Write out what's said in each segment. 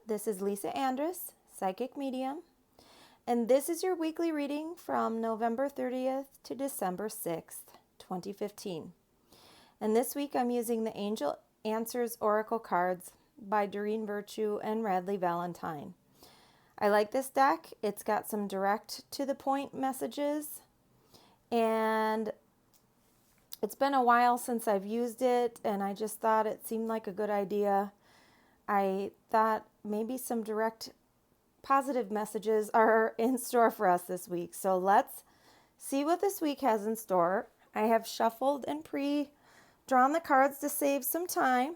This is Lisa Andrus, Psychic Medium, and this is your weekly reading from November 30th to December 6th, 2015. And this week I'm using the Angel Answers Oracle cards by Doreen Virtue and Radleigh Valentine. I like this deck. It's got some direct to the point messages, and it's been a while since I've used it, and I just thought it seemed like a good idea. I thought maybe some direct positive messages are in store for us this week. So let's see what this week has in store. I have shuffled and pre-drawn the cards to save some time.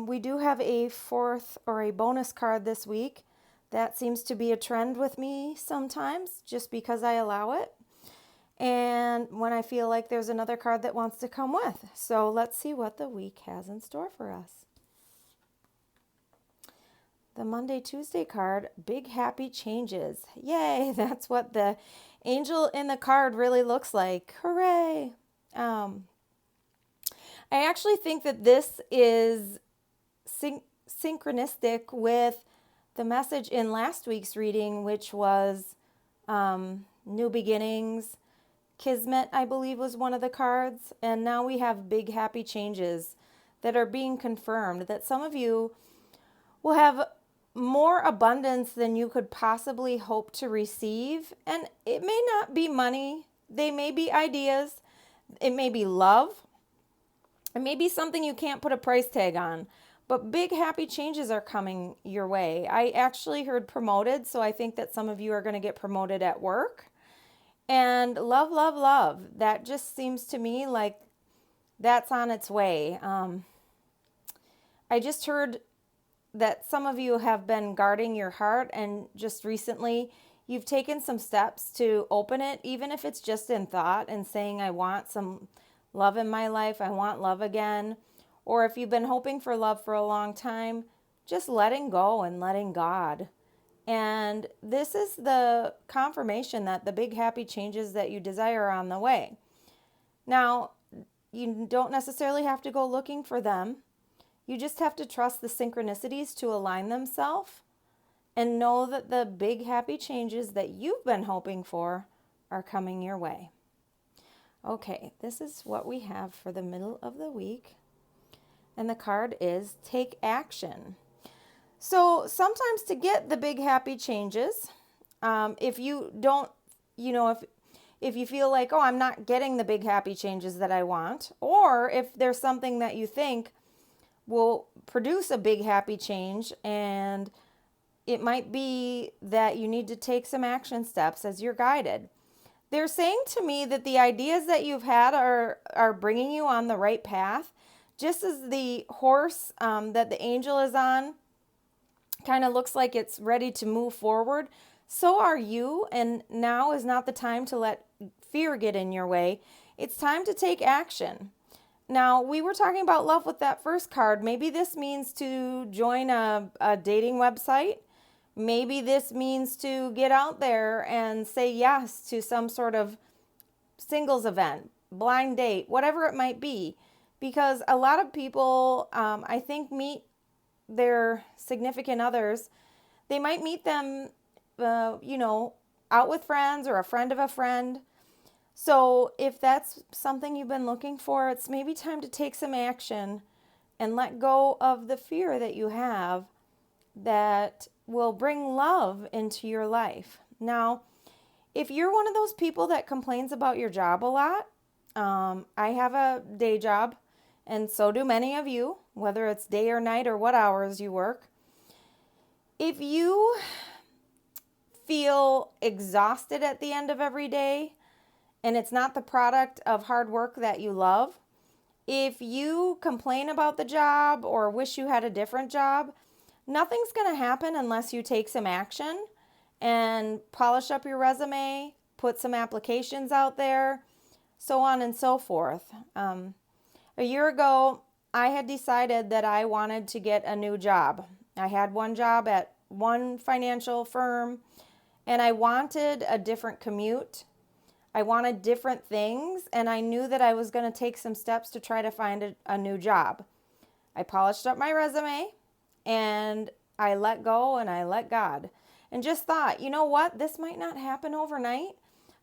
We do have a fourth or a bonus card this week. That seems to be a trend with me sometimes, just because I allow it. And when I feel like there's another card that wants to come with. So let's see what the week has in store for us. The Monday, Tuesday card, Big Happy Changes. Yay, that's what the angel in the card really looks like. Hooray. I actually think that this is synchronistic with the message in last week's reading, which was New Beginnings. Kismet, I believe, was one of the cards. And now we have Big Happy Changes that are being confirmed, that some of you will have more abundance than you could possibly hope to receive. And it may not be money. They may be ideas. It may be love. It may be something you can't put a price tag on. But big happy changes are coming your way. I actually heard promoted, so I think that some of you are going to get promoted at work. And love, love, love. That just seems to me like that's on its way. I just heard that some of you have been guarding your heart, and just recently you've taken some steps to open it, even if it's just in thought, and saying, I want some love in my life, I want love again. Or if you've been hoping for love for a long time, just letting go and letting God. And this is the confirmation that the big happy changes that you desire are on the way. Now, you don't necessarily have to go looking for them. You just have to trust the synchronicities to align themselves and know that the big happy changes that you've been hoping for are coming your way. Okay, this is what we have for the middle of the week. And the card is Take Action. So sometimes to get the big happy changes, if you don't, if you feel like, oh, I'm not getting the big happy changes that I want, or if there's something that you think will produce a big happy change, and it might be that you need to take some action steps as you're guided. They're saying to me that the ideas that you've had are bringing you on the right path, just as the horse that the angel is on kind of looks like it's ready to move forward. So are you, and now is not the time to let fear get in your way. It's time to take action. Now, we were talking about love with that first card. Maybe this means to join a dating website. Maybe this means to get out there and say yes to some sort of singles event, blind date, whatever it might be. Because a lot of people, I think, meet their significant others. They might meet them, out with friends or a friend of a friend. So if that's something you've been looking for, it's maybe time to take some action and let go of the fear that you have that will bring love into your life. Now, if you're one of those people that complains about your job a lot, I have a day job, and so do many of you, whether it's day or night or what hours you work. If you feel exhausted at the end of every day, and it's not the product of hard work that you love, if you complain about the job or wish you had a different job, nothing's going to happen unless you take some action and polish up your resume, put some applications out there, so on and so forth. A year ago, I had decided that I wanted to get a new job. I had one job at one financial firm, and I wanted a different commute. I wanted different things, and I knew that I was going to take some steps to try to find a new job. I polished up my resume, and I let go and I let God. And just thought, you know what? This might not happen overnight,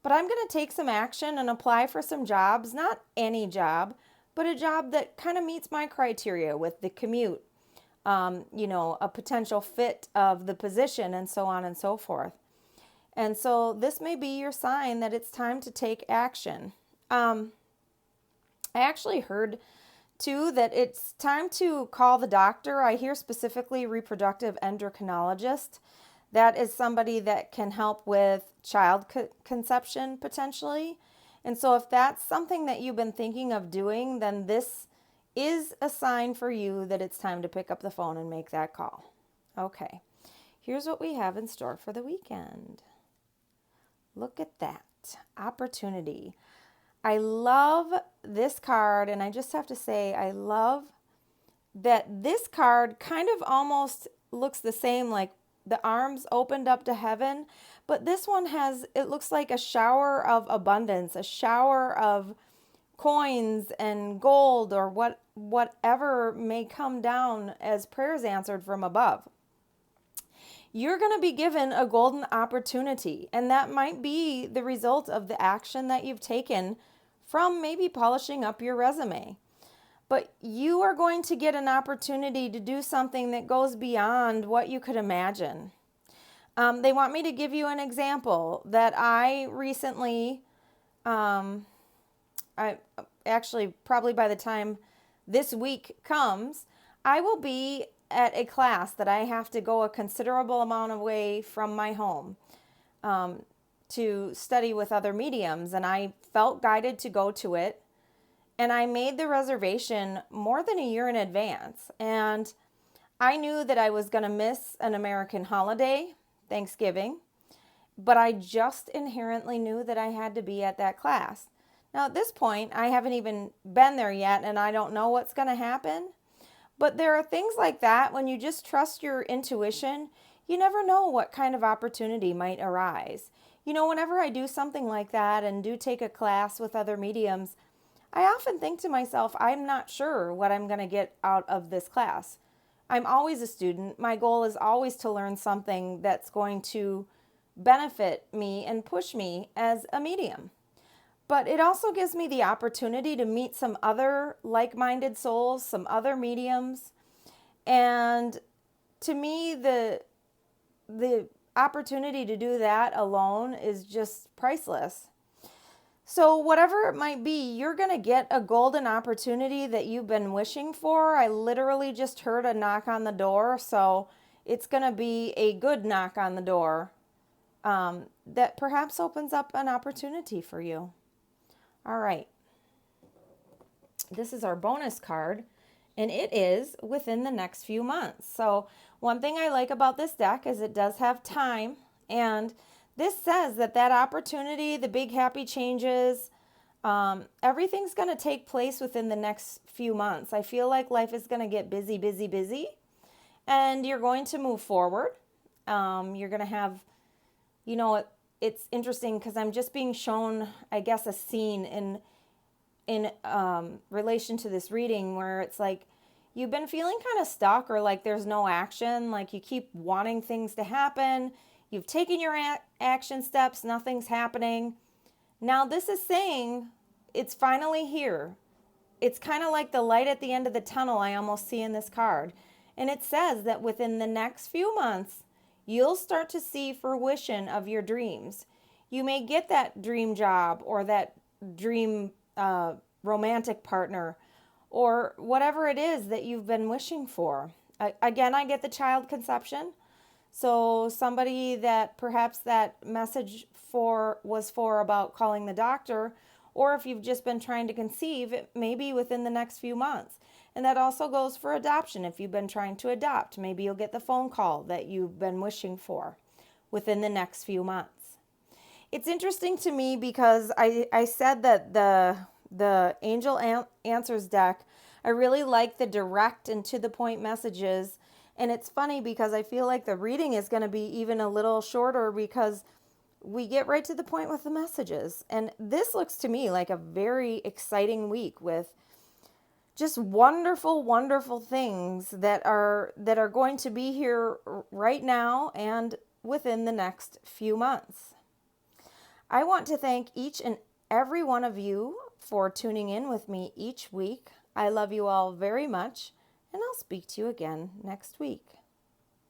but I'm going to take some action and apply for some jobs, not any job, but a job that kind of meets my criteria with the commute, a potential fit of the position, and so on and so forth. And so this may be your sign that it's time to take action. I actually heard too that it's time to call the doctor. I hear specifically reproductive endocrinologist. That is somebody that can help with child conception potentially. And so if that's something that you've been thinking of doing, then this is a sign for you that it's time to pick up the phone and make that call. Okay, here's what we have in store for the weekend. Look at that. Opportunity. I love this card, and I just have to say, I love that this card kind of almost looks the same, like the arms opened up to heaven, but this one has, it looks like a shower of abundance, a shower of coins and gold or whatever may come down as prayers answered from above. You're going to be given a golden opportunity, and that might be the result of the action that you've taken from maybe polishing up your resume. But you are going to get an opportunity to do something that goes beyond what you could imagine. They want me to give you an example that I recently, I actually probably by the time this week comes, I will be at a class that I have to go a considerable amount away from my home to study with other mediums, and I felt guided to go to it. And I made the reservation more than a year in advance. And I knew that I was going to miss an American holiday, Thanksgiving, but I just inherently knew that I had to be at that class. Now, at this point, I haven't even been there yet, and I don't know what's going to happen. But there are things like that when you just trust your intuition, you never know what kind of opportunity might arise. Whenever I do something like that and do take a class with other mediums, I often think to myself, I'm not sure what I'm going to get out of this class. I'm always a student. My goal is always to learn something that's going to benefit me and push me as a medium. But it also gives me the opportunity to meet some other like-minded souls, some other mediums. And to me, the opportunity to do that alone is just priceless. So whatever it might be, you're going to get a golden opportunity that you've been wishing for. I literally just heard a knock on the door, so it's going to be a good knock on the door that perhaps opens up an opportunity for you. All right. This is our bonus card, and it is within the next few months. So one thing I like about this deck is it does have time, and this says that opportunity, the big happy changes, everything's going to take place within the next few months. I feel like life is going to get busy, busy, busy, and you're going to move forward. You're going to have, it's interesting because I'm just being shown, I guess, a scene in relation to this reading where it's like you've been feeling kind of stuck or like there's no action, like you keep wanting things to happen. You've taken your action steps, nothing's happening. Now this is saying it's finally here. It's kind of like the light at the end of the tunnel I almost see in this card. And it says that within the next few months, you'll start to see fruition of your dreams. You may get that dream job or that dream romantic partner or whatever it is that you've been wishing for. Again, I get the child conception. So somebody that perhaps that message was for about calling the doctor, or if you've just been trying to conceive, it may be within the next few months. And that also goes for adoption. If you've been trying to adopt, maybe you'll get the phone call that you've been wishing for within the next few months. It's interesting to me because I said that the Angel Answers deck, I really like the direct and to the point messages. And it's funny because I feel like the reading is going to be even a little shorter because we get right to the point with the messages. And this looks to me like a very exciting week with just wonderful, wonderful things that are going to be here right now and within the next few months. I want to thank each and every one of you for tuning in with me each week. I love you all very much, and I'll speak to you again next week.